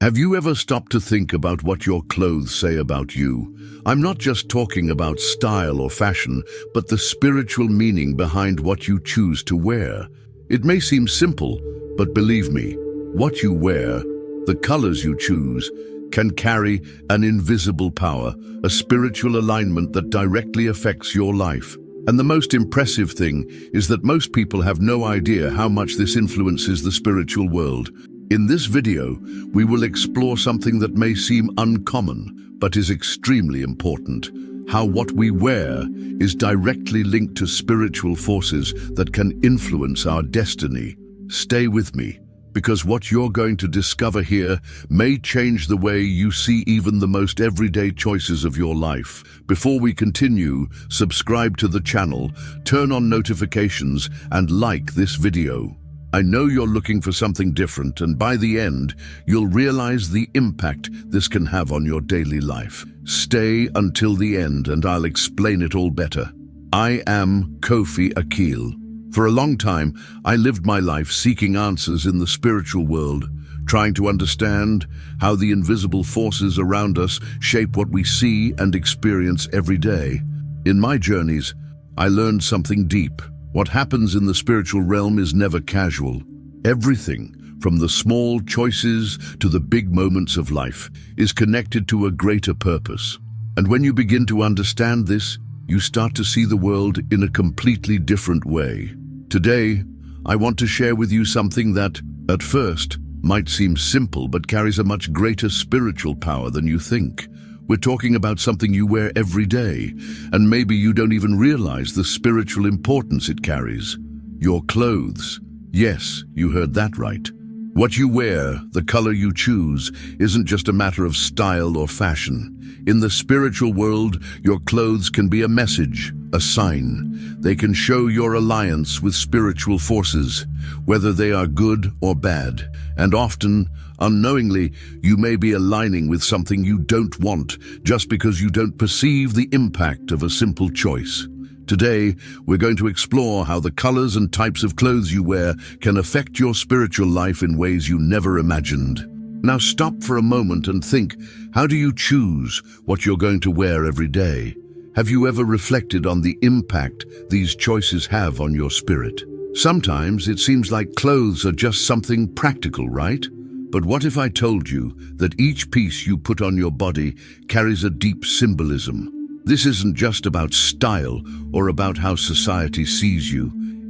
Have you ever stopped to think about what your clothes say about you? I'm not just talking about style or fashion, but the spiritual meaning behind what you choose to wear. It may seem simple, but believe me, what you wear, the colors you choose, can carry an invisible power, a spiritual alignment that directly affects your life. And the most impressive thing is that most people have no idea how much this influences the spiritual world. In this video, we will explore something that may seem uncommon, but is extremely important. How what we wear is directly linked to spiritual forces that can influence our destiny. Stay with me, because what you're going to discover here may change the way you see even the most everyday choices of your life. Before we continue, subscribe to the channel, turn on notifications, and like this video. I know you're looking for something different, and by the end, you'll realize the impact this can have on your daily life. Stay until the end and I'll explain it all better. I am Kofi Akil. For a long time, I lived my life seeking answers in the spiritual world, trying to understand how the invisible forces around us shape what we see and experience every day. In my journeys, I learned something deep. What happens in the spiritual realm is never casual. Everything, from the small choices to the big moments of life, is connected to a greater purpose. And when you begin to understand this, you start to see the world in a completely different way. Today, I want to share with you something that, at first, might seem simple but carries a much greater spiritual power than you think. We're talking about something you wear every day, and maybe you don't even realize the spiritual importance it carries. Your clothes. Yes, you heard that right. What you wear, the color you choose, isn't just a matter of style or fashion. In the spiritual world, your clothes can be a message, a sign. They can show your alliance with spiritual forces, whether they are good or bad. And often, unknowingly, you may be aligning with something you don't want just because you don't perceive the impact of a simple choice. Today, we're going to explore how the colors and types of clothes you wear can affect your spiritual life in ways you never imagined. Now stop for a moment and think, how do you choose what you're going to wear every day? Have you ever reflected on the impact these choices have on your spirit? Sometimes it seems like clothes are just something practical, right? But what if I told you that each piece you put on your body carries a deep symbolism? This isn't just about style or about how society sees you.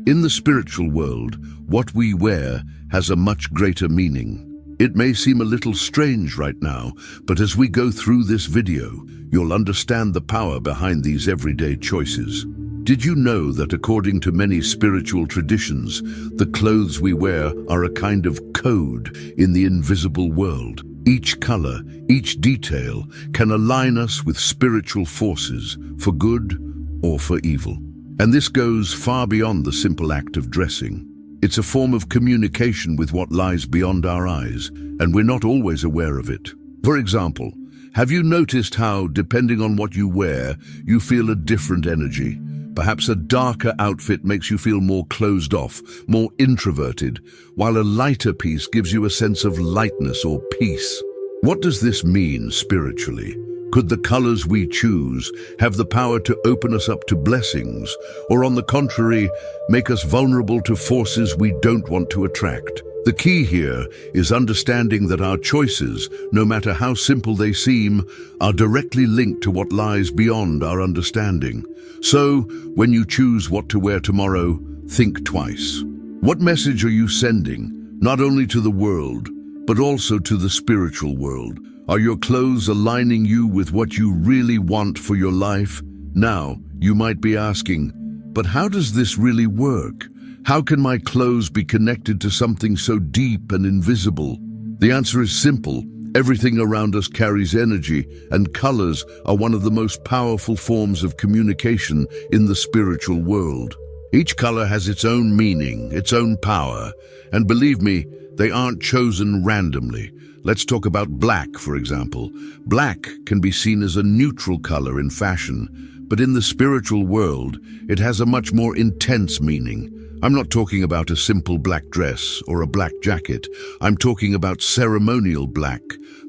In the spiritual world, what we wear has a much greater meaning. It may seem a little strange right now, but as we go through this video, you'll understand the power behind these everyday choices. Did you know that according to many spiritual traditions, the clothes we wear are a kind of code in the invisible world? Each color, each detail can align us with spiritual forces, for good or for evil. And this goes far beyond the simple act of dressing. It's a form of communication with what lies beyond our eyes, and we're not always aware of it. For example, have you noticed how, depending on what you wear, you feel a different energy? Perhaps a darker outfit makes you feel more closed off, more introverted, while a lighter piece gives you a sense of lightness or peace. What does this mean spiritually? Could the colors we choose have the power to open us up to blessings, or on the contrary, make us vulnerable to forces we don't want to attract? The key here is understanding that our choices, no matter how simple they seem, are directly linked to what lies beyond our understanding. So, when you choose what to wear tomorrow, think twice. What message are you sending, not only to the world, but also to the spiritual world? Are your clothes aligning you with what you really want for your life? Now, you might be asking, but how does this really work? How can my clothes be connected to something so deep and invisible? The answer is simple. Everything around us carries energy, and colors are one of the most powerful forms of communication in the spiritual world. Each color has its own meaning, its own power, and believe me, they aren't chosen randomly. Let's talk about black, for example. Black can be seen as a neutral color in fashion, but in the spiritual world, it has a much more intense meaning. I'm not talking about a simple black dress or a black jacket. I'm talking about ceremonial black,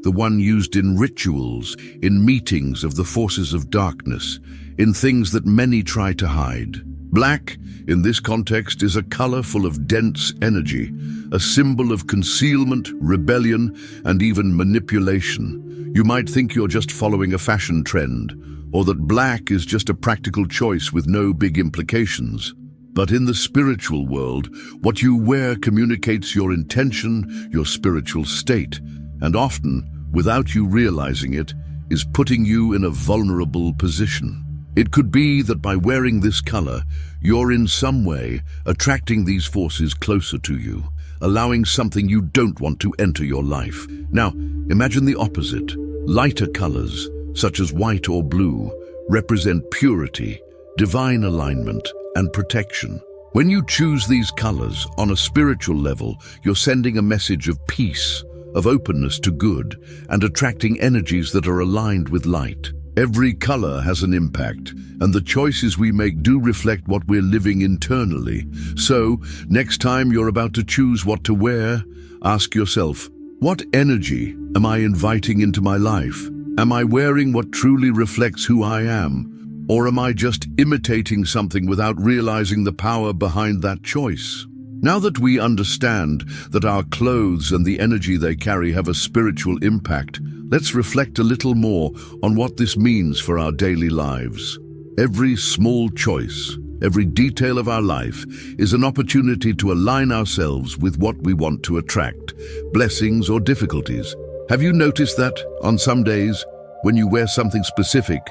the one used in rituals, in meetings of the forces of darkness, in things that many try to hide. Black, in this context, is a color full of dense energy, a symbol of concealment, rebellion, and even manipulation. You might think you're just following a fashion trend, or that black is just a practical choice with no big implications. But in the spiritual world, what you wear communicates your intention, your spiritual state, and often, without you realizing it, is putting you in a vulnerable position. It could be that by wearing this color, you're in some way attracting these forces closer to you, allowing something you don't want to enter your life. Now, imagine the opposite. Lighter colors, such as white or blue, represent purity, divine alignment, and protection. When you choose these colors on a spiritual level, you're sending a message of peace, of openness to good, and attracting energies that are aligned with light. Every color has an impact, and the choices we make do reflect what we're living internally. So, next time you're about to choose what to wear, ask yourself, what energy am I inviting into my life? Am I wearing what truly reflects who I am? Or am I just imitating something without realizing the power behind that choice? Now that we understand that our clothes and the energy they carry have a spiritual impact, let's reflect a little more on what this means for our daily lives. Every small choice, every detail of our life is an opportunity to align ourselves with what we want to attract, blessings or difficulties. Have you noticed that on some days, when you wear something specific,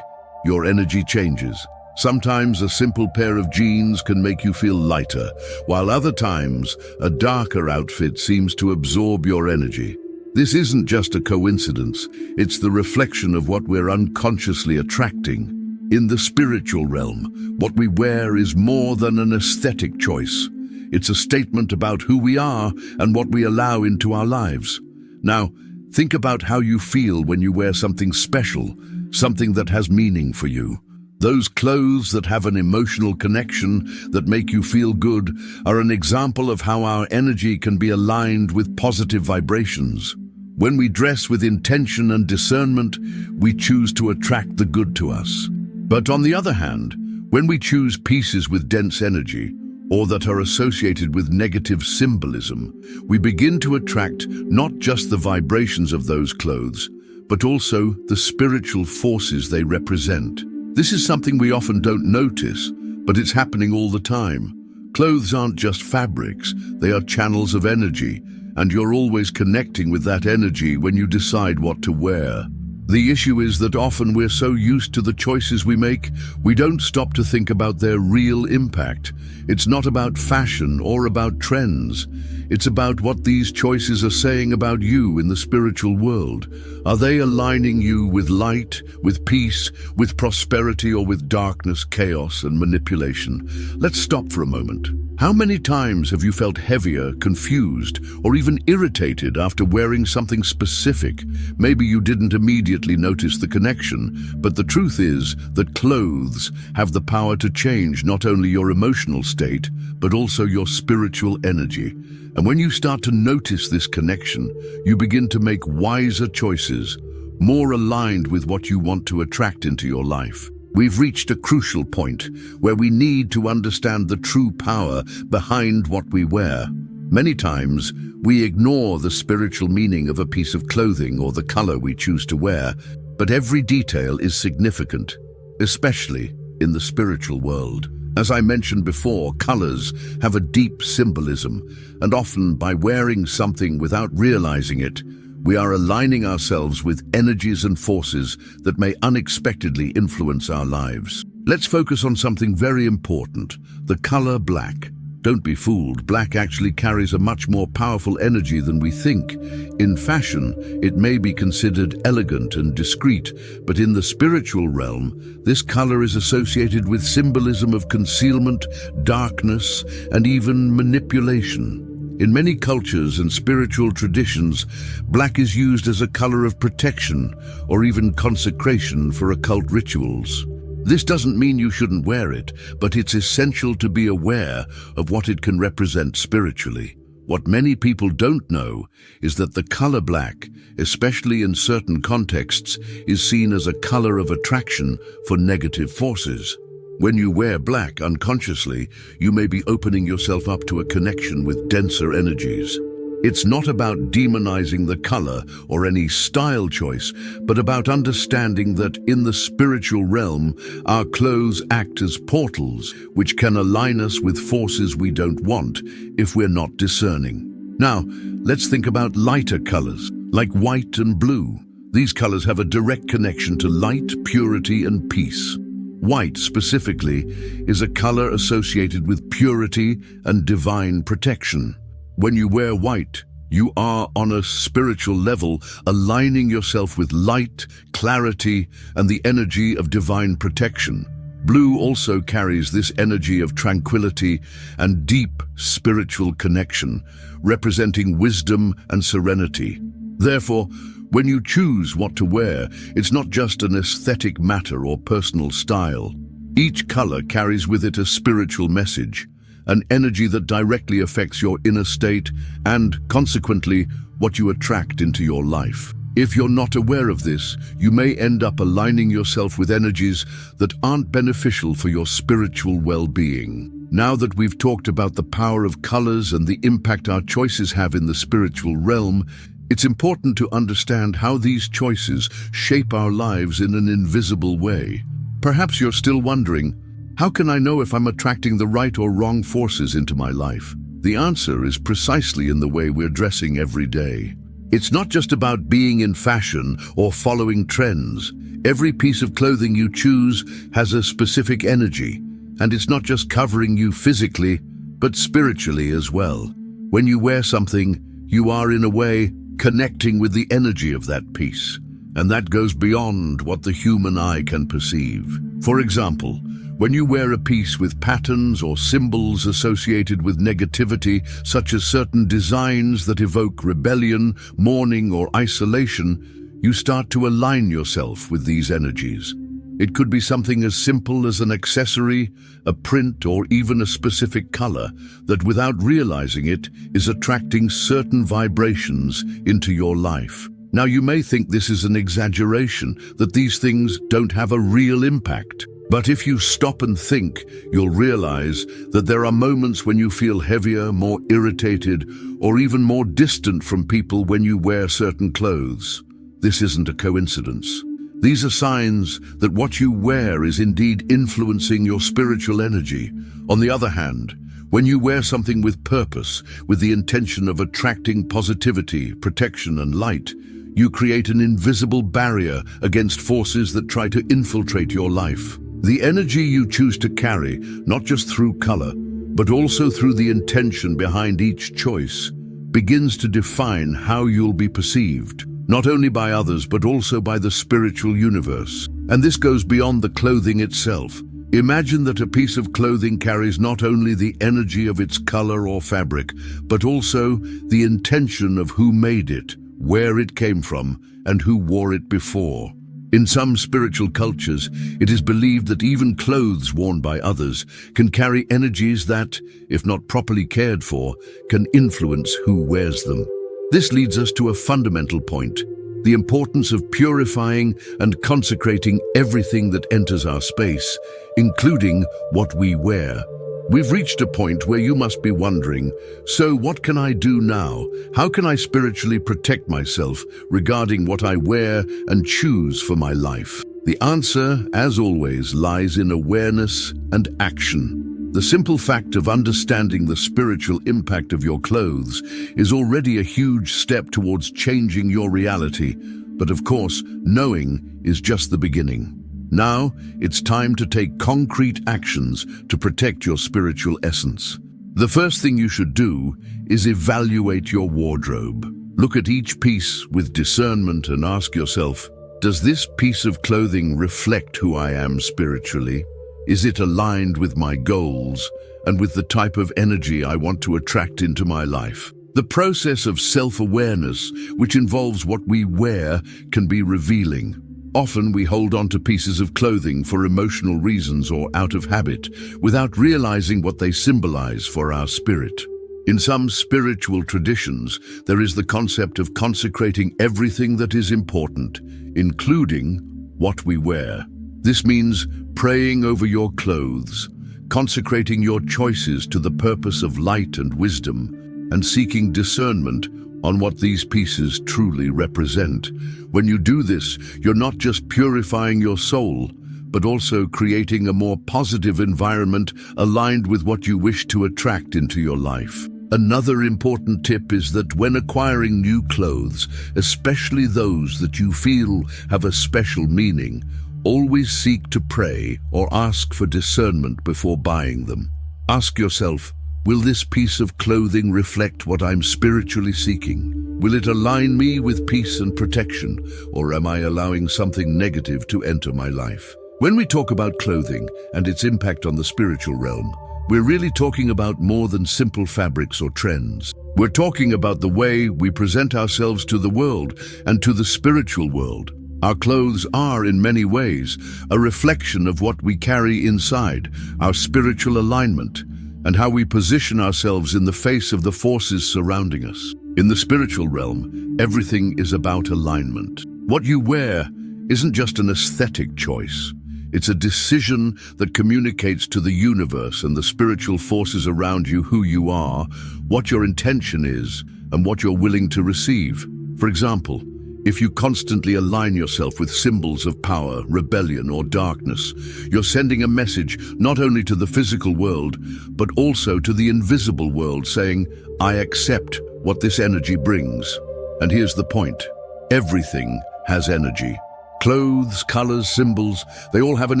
your energy changes? Sometimes a simple pair of jeans can make you feel lighter, while other times a darker outfit seems to absorb your energy. This isn't just a coincidence, it's the reflection of what we're unconsciously attracting. In the spiritual realm, what we wear is more than an aesthetic choice. It's a statement about who we are and what we allow into our lives. Now, think about how you feel when you wear something special, something that has meaning for you. Those clothes that have an emotional connection, that make you feel good, are an example of how our energy can be aligned with positive vibrations. When we dress with intention and discernment, we choose to attract the good to us. But on the other hand, when we choose pieces with dense energy, or that are associated with negative symbolism, we begin to attract not just the vibrations of those clothes, but also the spiritual forces they represent. This is something we often don't notice, but it's happening all the time. Clothes aren't just fabrics, they are channels of energy, and you're always connecting with that energy when you decide what to wear. The issue is that often we're so used to the choices we make, we don't stop to think about their real impact. It's not about fashion or about trends. It's about what these choices are saying about you in the spiritual world. Are they aligning you with light, with peace, with prosperity, or with darkness, chaos, and manipulation? Let's stop for a moment. How many times have you felt heavier, confused, or even irritated after wearing something specific? Maybe you didn't immediately notice the connection, but the truth is that clothes have the power to change not only your emotional state, but also your spiritual energy. And when you start to notice this connection, you begin to make wiser choices, more aligned with what you want to attract into your life. We've reached a crucial point where we need to understand the true power behind what we wear. Many times, we ignore the spiritual meaning of a piece of clothing or the color we choose to wear, but every detail is significant, especially in the spiritual world. As I mentioned before, colors have a deep symbolism, and often by wearing something without realizing it, we are aligning ourselves with energies and forces that may unexpectedly influence our lives. Let's focus on something very important, the color black. Don't be fooled, black actually carries a much more powerful energy than we think. In fashion, it may be considered elegant and discreet, but in the spiritual realm, this color is associated with symbolism of concealment, darkness, and even manipulation. In many cultures and spiritual traditions, black is used as a color of protection or even consecration for occult rituals. This doesn't mean you shouldn't wear it, but it's essential to be aware of what it can represent spiritually. What many people don't know is that the color black, especially in certain contexts, is seen as a color of attraction for negative forces. When you wear black unconsciously, you may be opening yourself up to a connection with denser energies. It's not about demonizing the color or any style choice, but about understanding that in the spiritual realm, our clothes act as portals which can align us with forces we don't want if we're not discerning. Now, let's think about lighter colors, like white and blue. These colors have a direct connection to light, purity, and peace. White, specifically, is a color associated with purity and divine protection. When you wear white, you are on a spiritual level aligning yourself with light, clarity, and the energy of divine protection. Blue also carries this energy of tranquility and deep spiritual connection, representing wisdom and serenity. Therefore, when you choose what to wear, it's not just an aesthetic matter or personal style. Each color carries with it a spiritual message, an energy that directly affects your inner state and, consequently, what you attract into your life. If you're not aware of this, you may end up aligning yourself with energies that aren't beneficial for your spiritual well-being. Now that we've talked about the power of colors and the impact our choices have in the spiritual realm, it's important to understand how these choices shape our lives in an invisible way. Perhaps you're still wondering, how can I know if I'm attracting the right or wrong forces into my life? The answer is precisely in the way we're dressing every day. It's not just about being in fashion or following trends. Every piece of clothing you choose has a specific energy, and it's not just covering you physically, but spiritually as well. When you wear something, you are in a way connecting with the energy of that piece, and that goes beyond what the human eye can perceive. For example, when you wear a piece with patterns or symbols associated with negativity, such as certain designs that evoke rebellion, mourning, or isolation, you start to align yourself with these energies. It could be something as simple as an accessory, a print, or even a specific color that, without realizing it, is attracting certain vibrations into your life. Now, you may think this is an exaggeration, that these things don't have a real impact. But if you stop and think, you'll realize that there are moments when you feel heavier, more irritated, or even more distant from people when you wear certain clothes. This isn't a coincidence. These are signs that what you wear is indeed influencing your spiritual energy. On the other hand, when you wear something with purpose, with the intention of attracting positivity, protection, and light, you create an invisible barrier against forces that try to infiltrate your life. The energy you choose to carry, not just through color, but also through the intention behind each choice, begins to define how you'll be perceived, not only by others, but also by the spiritual universe. And this goes beyond the clothing itself. Imagine that a piece of clothing carries not only the energy of its color or fabric, but also the intention of who made it, where it came from, and who wore it before. In some spiritual cultures, it is believed that even clothes worn by others can carry energies that, if not properly cared for, can influence who wears them. This leads us to a fundamental point: the importance of purifying and consecrating everything that enters our space, including what we wear. We've reached a point where you must be wondering, so what can I do now? How can I spiritually protect myself regarding what I wear and choose for my life? The answer, as always, lies in awareness and action. The simple fact of understanding the spiritual impact of your clothes is already a huge step towards changing your reality. But of course, knowing is just the beginning. Now, it's time to take concrete actions to protect your spiritual essence. The first thing you should do is evaluate your wardrobe. Look at each piece with discernment and ask yourself, does this piece of clothing reflect who I am spiritually? Is it aligned with my goals and with the type of energy I want to attract into my life? The process of self-awareness, which involves what we wear, can be revealing. Often we hold on to pieces of clothing for emotional reasons or out of habit, without realizing what they symbolize for our spirit. In some spiritual traditions, there is the concept of consecrating everything that is important, including what we wear. This means praying over your clothes, consecrating your choices to the purpose of light and wisdom, and seeking discernment on what these pieces truly represent. When you do this, you're not just purifying your soul, but also creating a more positive environment aligned with what you wish to attract into your life. Another important tip is that when acquiring new clothes, especially those that you feel have a special meaning, always seek to pray or ask for discernment before buying them. Ask yourself, will this piece of clothing reflect what I'm spiritually seeking? Will it align me with peace and protection, or am I allowing something negative to enter my life? When we talk about clothing and its impact on the spiritual realm, we're really talking about more than simple fabrics or trends. We're talking about the way we present ourselves to the world and to the spiritual world. Our clothes are, in many ways, a reflection of what we carry inside, our spiritual alignment, and how we position ourselves in the face of the forces surrounding us. In the spiritual realm, everything is about alignment. What you wear isn't just an aesthetic choice. It's a decision that communicates to the universe and the spiritual forces around you who you are, what your intention is, and what you're willing to receive. For example, if you constantly align yourself with symbols of power, rebellion, or darkness, you're sending a message not only to the physical world, but also to the invisible world, saying, I accept what this energy brings. And here's the point. Everything has energy. Clothes, colors, symbols, they all have an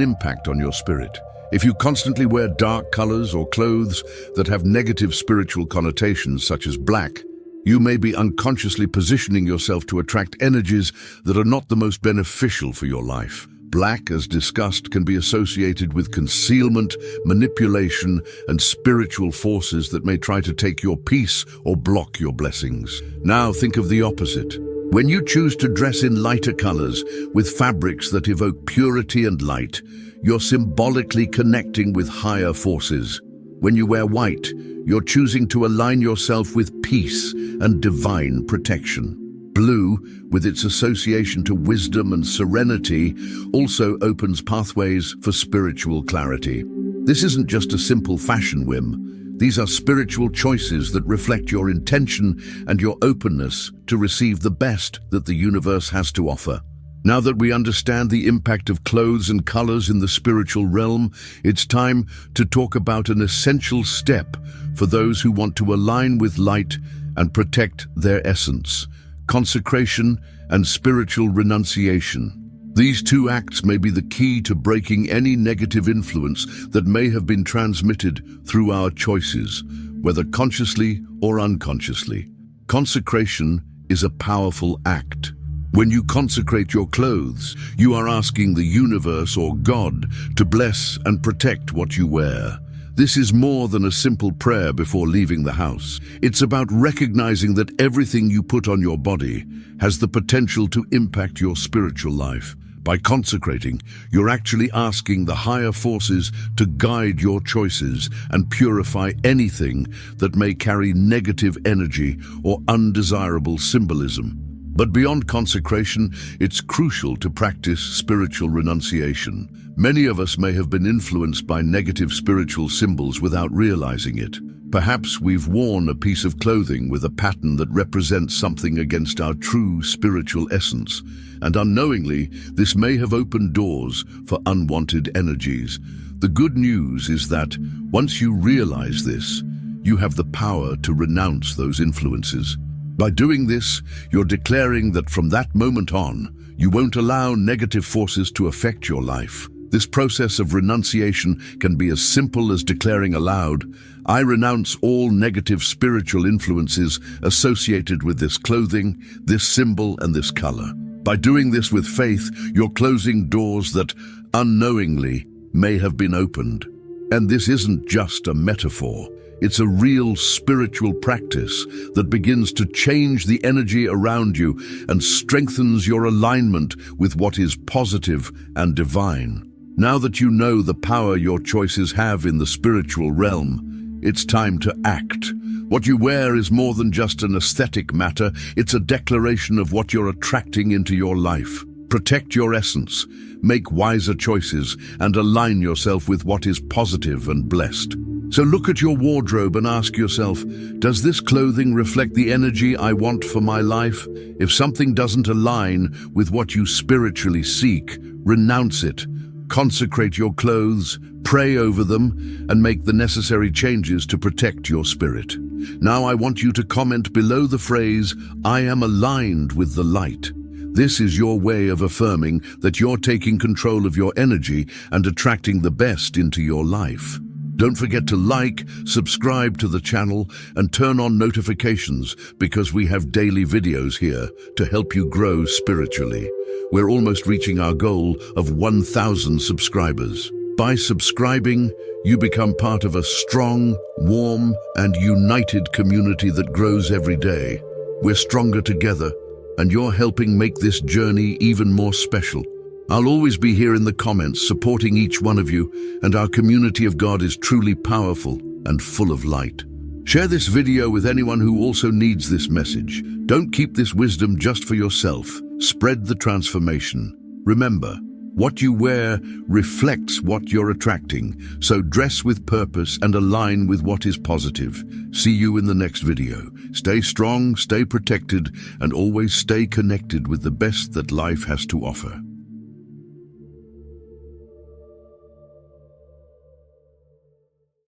impact on your spirit. If you constantly wear dark colors or clothes that have negative spiritual connotations, such as black, you may be unconsciously positioning yourself to attract energies that are not the most beneficial for your life. Black, as discussed, can be associated with concealment, manipulation, and spiritual forces that may try to take your peace or block your blessings. Now think of the opposite. When you choose to dress in lighter colors with fabrics that evoke purity and light, you're symbolically connecting with higher forces. When you wear white, you're choosing to align yourself with peace and divine protection. Blue, with its association to wisdom and serenity, also opens pathways for spiritual clarity. This isn't just a simple fashion whim. These are spiritual choices that reflect your intention and your openness to receive the best that the universe has to offer. Now that we understand the impact of clothes and colors in the spiritual realm, it's time to talk about an essential step for those who want to align with light and protect their essence: consecration and spiritual renunciation. These two acts may be the key to breaking any negative influence that may have been transmitted through our choices, whether consciously or unconsciously. Consecration is a powerful act. When you consecrate your clothes, you are asking the universe or God to bless and protect what you wear. This is more than a simple prayer before leaving the house. It's about recognizing that everything you put on your body has the potential to impact your spiritual life. By consecrating, you're actually asking the higher forces to guide your choices and purify anything that may carry negative energy or undesirable symbolism. But beyond consecration, it's crucial to practice spiritual renunciation. Many of us may have been influenced by negative spiritual symbols without realizing it. Perhaps we've worn a piece of clothing with a pattern that represents something against our true spiritual essence, and unknowingly, this may have opened doors for unwanted energies. The good news is that once you realize this, you have the power to renounce those influences. By doing this, you're declaring that from that moment on, you won't allow negative forces to affect your life. This process of renunciation can be as simple as declaring aloud, I renounce all negative spiritual influences associated with this clothing, this symbol, and this color. By doing this with faith, you're closing doors that, unknowingly, may have been opened. And this isn't just a metaphor. It's a real spiritual practice that begins to change the energy around you and strengthens your alignment with what is positive and divine. Now that you know the power your choices have in the spiritual realm, it's time to act. What you wear is more than just an aesthetic matter, it's a declaration of what you're attracting into your life. Protect your essence, make wiser choices, and align yourself with what is positive and blessed. So look at your wardrobe and ask yourself, does this clothing reflect the energy I want for my life? If something doesn't align with what you spiritually seek, renounce it. Consecrate your clothes, pray over them, and make the necessary changes to protect your spirit. Now I want you to comment below the phrase, "I am aligned with the light." This is your way of affirming that you're taking control of your energy and attracting the best into your life. Don't forget to like, subscribe to the channel, and turn on notifications because we have daily videos here to help you grow spiritually. We're almost reaching our goal of 1,000 subscribers. By subscribing, you become part of a strong, warm, and united community that grows every day. We're stronger together, and you're helping make this journey even more special. I'll always be here in the comments supporting each one of you, and our community of God is truly powerful and full of light. Share this video with anyone who also needs this message. Don't keep this wisdom just for yourself. Spread the transformation. Remember, what you wear reflects what you're attracting, so dress with purpose and align with what is positive. See you in the next video. Stay strong, stay protected, and always stay connected with the best that life has to offer.